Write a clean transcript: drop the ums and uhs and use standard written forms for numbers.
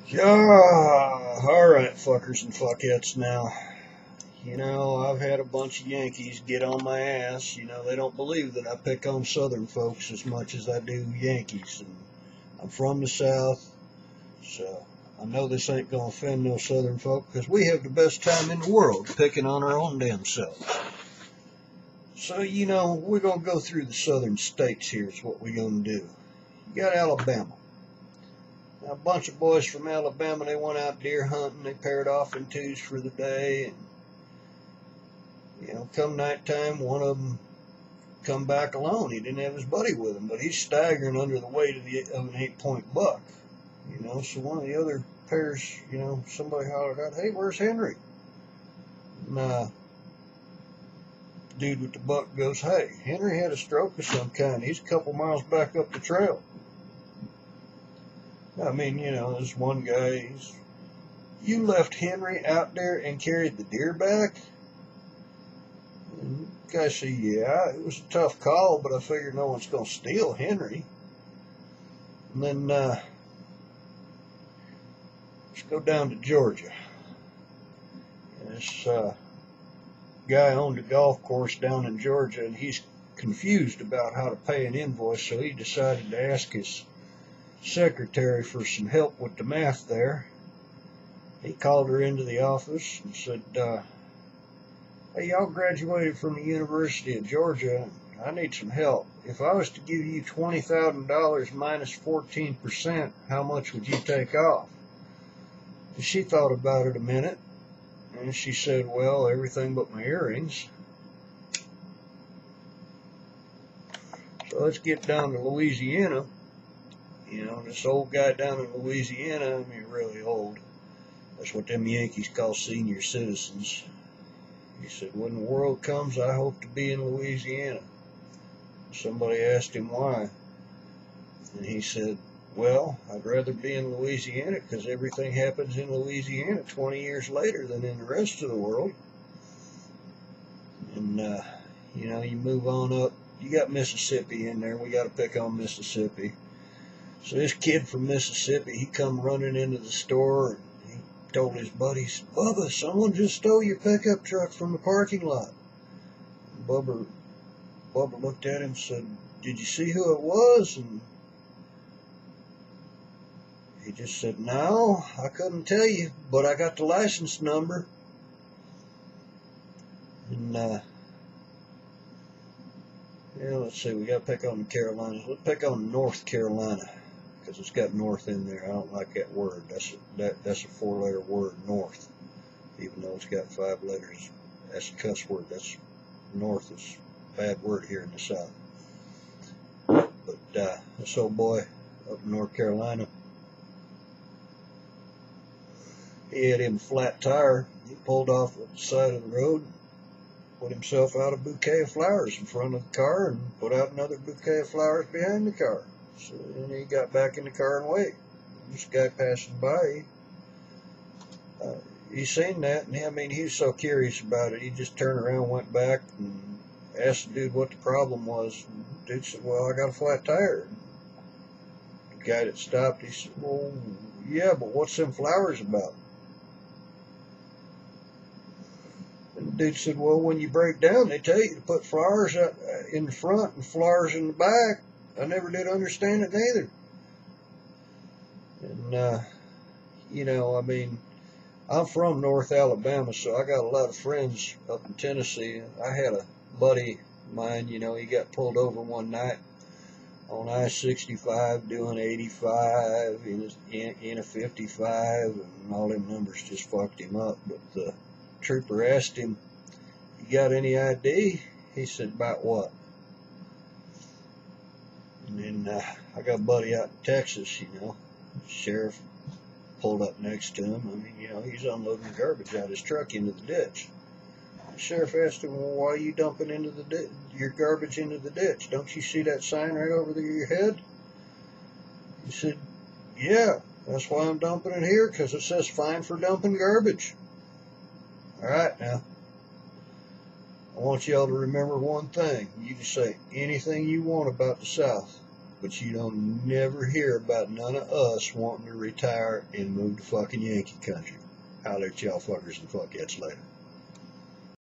Yeah, alright, fuckers and fuckettes now. I've had a bunch of Yankees get on my ass. They don't believe that I pick on Southern folks as much as I do Yankees. And I'm from the South, so I know this ain't gonna offend no Southern folk, because we have the best time in the world picking on our own damn selves. So, we're gonna go through the Southern states here is what we're gonna do. You got Alabama. Now, a bunch of boys from Alabama, they went out deer hunting. They paired off in twos for the day. And, come nighttime, one of them come back alone. He didn't have his buddy with him, but he's staggering under the weight of an 8-point buck. So one of the other pairs, somebody hollered out, "Hey, where's Henry?" And the dude with the buck goes, "Hey, Henry had a stroke of some kind. He's a couple miles back up the trail." I mean, this one guy, "You left Henry out there and carried the deer back?" And the guy said, "Yeah, it was a tough call, but I figured no one's going to steal Henry." And then let's go down to Georgia. And this guy owned a golf course down in Georgia, and he's confused about how to pay an invoice, so he decided to ask his secretary for some help with the math there. He called her into the office and said, "Hey, y'all graduated from the University of Georgia. I need some help. If I was to give you $20,000 minus 14%, how much would you take off?" And she thought about it a minute, and she said, "Well, everything but my earrings." So let's get down to Louisiana. This old guy down in Louisiana, I mean, really old. That's what them Yankees call senior citizens. He said, "When the world comes, I hope to be in Louisiana." Somebody asked him why. And he said, "Well, I'd rather be in Louisiana because everything happens in Louisiana 20 years later than in the rest of the world." And, you move on up. You got Mississippi in there. We got to pick on Mississippi. So this kid from Mississippi, he come running into the store, and he told his buddies, "Bubba, someone just stole your pickup truck from the parking lot." And Bubba looked at him and said, "Did you see who it was?" And he just said, "No, I couldn't tell you, but I got the license number." And, let's see, we got to pick on the Carolinas. Let's pick on North Carolina, because it's got north in there. I don't like that word. That's a 4-letter word, north. Even though it's got 5 letters, that's a cuss word. That's north is a bad word here in the South. But this old boy up in North Carolina, he had him a flat tire. He pulled off at the side of the road, put himself out a bouquet of flowers in front of the car, and put out another bouquet of flowers behind the car. So then he got back in the car and waited. This guy passing by, he seen that, and I mean, he was so curious about it, he just turned around, went back, and asked the dude what the problem was. And the dude said, "Well, I got a flat tire." And the guy that stopped, he said, "Well, yeah, but what's them flowers about?" And the dude said, "Well, when you break down, they tell you to put flowers out in the front and flowers in the back. I never did understand it neither." And, I mean, I'm from North Alabama, so I got a lot of friends up in Tennessee. I had a buddy of mine, he got pulled over one night on I-65 doing 85 in a 55, and all them numbers just fucked him up. But the trooper asked him, "You got any ID?" He said, "About what?" And then I got a buddy out in Texas, sheriff pulled up next to him. I mean, he's unloading garbage out of his truck into the ditch. The sheriff asked him, "Well, why are you dumping your garbage into the ditch? Don't you see that sign right over your head?" He said, "Yeah, that's why I'm dumping it here, because it says fine for dumping garbage." All right, now, I want y'all to remember one thing. You can say anything you want about the South, but you don't never hear about none of us wanting to retire and move to fucking Yankee country. Holler at y'all fuckers and fuckheads later.